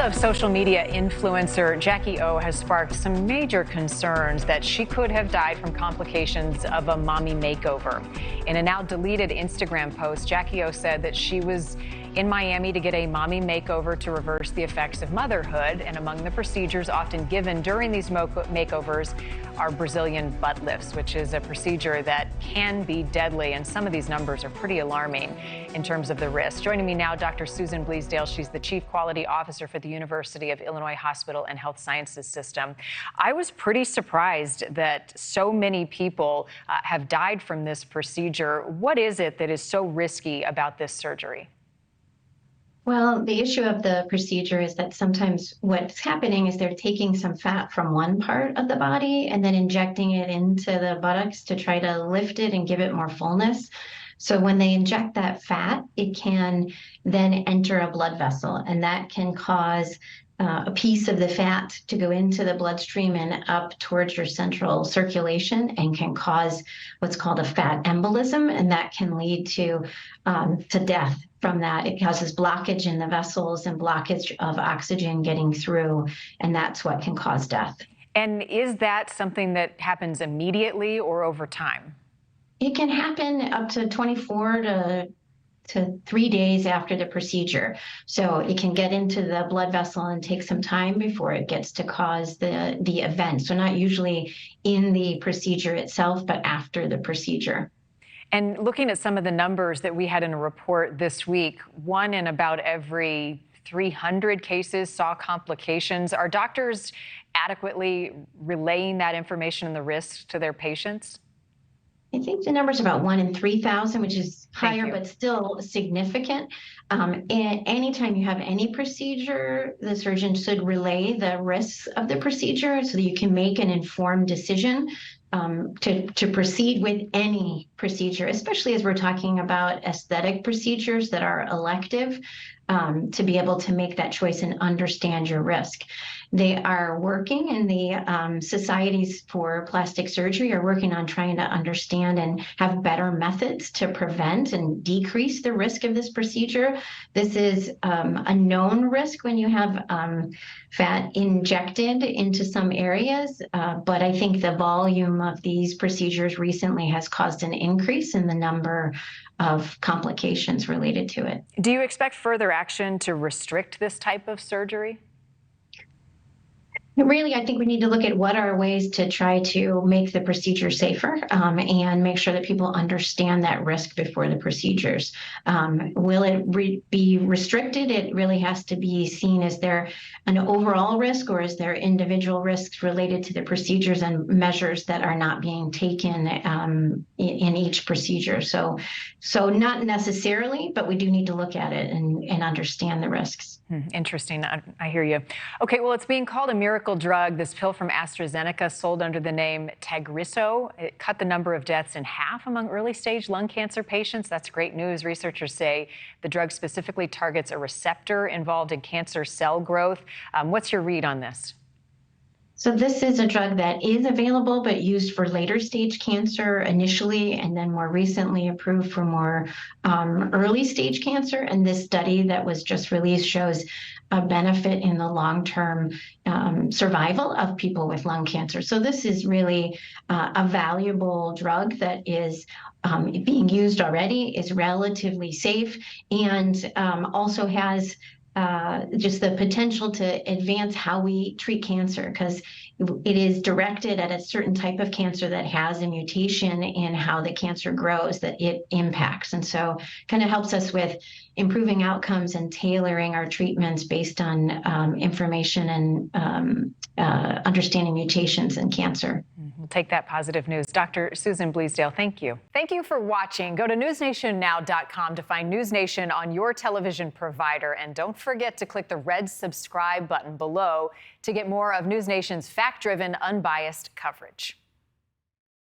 of social media influencer Jacky Oh has sparked some major concerns that she could have died from complications of a mommy makeover. In a now deleted Instagram post, Jacky Oh said that she was in Miami to get a mommy makeover to reverse the effects of motherhood. And among the procedures often given during these makeovers are Brazilian butt lifts, which is a procedure that can be deadly. And some of these numbers are pretty alarming in terms of the risk. Joining me now, Dr. Susan Bleasdale. She's the Chief Quality Officer for the University of Illinois Hospital and Health Sciences System. I was pretty surprised that so many people have died from this procedure. What is it that is so risky about this surgery? Well, the issue of the procedure is that sometimes what's happening is they're taking some fat from one part of the body and then injecting it into the buttocks to try to lift it and give it more fullness. So when they inject that fat, it can then enter a blood vessel, and that can cause a piece of the fat to go into the bloodstream and up towards your central circulation, and can cause what's called a fat embolism, and that can lead to death from that. It causes blockage in the vessels and blockage of oxygen getting through, and that's what can cause death. And is that something that happens immediately or over time? It can happen up to 24 to 3 days after the procedure. So it can get into the blood vessel and take some time before it gets to cause the event. So not usually in the procedure itself, but after the procedure. And looking at some of the numbers that we had in a report this week, 1 in about every 300 cases saw complications. Are doctors adequately relaying that information and the risks to their patients? I think the number is about 1 in 3,000, which is higher, but still significant. And anytime you have any procedure, the surgeon should relay the risks of the procedure so that you can make an informed decision to proceed with any procedure, especially as we're talking about aesthetic procedures that are elective, to be able to make that choice and understand your risk. They are working, and the societies for plastic surgery are working on trying to understand and have better methods to prevent and decrease the risk of this procedure. This is a known risk when you have fat injected into some areas, but I think the volume of these procedures recently has caused an increase in the number of complications related to it. Do you expect further action to restrict this type of surgery? Really, I think we need to look at what are ways to try to make the procedure safer, and make sure that people understand that risk before the procedures. Will it be restricted? It really has to be seen, is there an overall risk, or is there individual risks related to the procedures and measures that are not being taken in each procedure? So not necessarily, but we do need to look at it and understand the risks. Interesting. I hear you. Okay, well, it's being called a miracle drug. This pill from AstraZeneca, sold under the name Tagrisso. It cut the number of deaths in half among early-stage lung cancer patients. That's great news. Researchers say the drug specifically targets a receptor involved in cancer cell growth. What's your read on this? So this is a drug that is available, but used for later stage cancer initially, and then more recently approved for more early stage cancer. And this study that was just released shows a benefit in the long-term survival of people with lung cancer. So this is really a valuable drug that is being used already, is relatively safe, and also has just the potential to advance how we treat cancer, because it is directed at a certain type of cancer that has a mutation in how the cancer grows that it impacts. And so kind of helps us with improving outcomes and tailoring our treatments based on information and understanding mutations in cancer. We'll take that positive news. Dr. Susan Bleasdale, thank you. Thank you for watching. Go to newsnationnow.com to find NewsNation on your television provider. And don't forget to click the red subscribe button below to get more of NewsNation's fact-driven, unbiased coverage.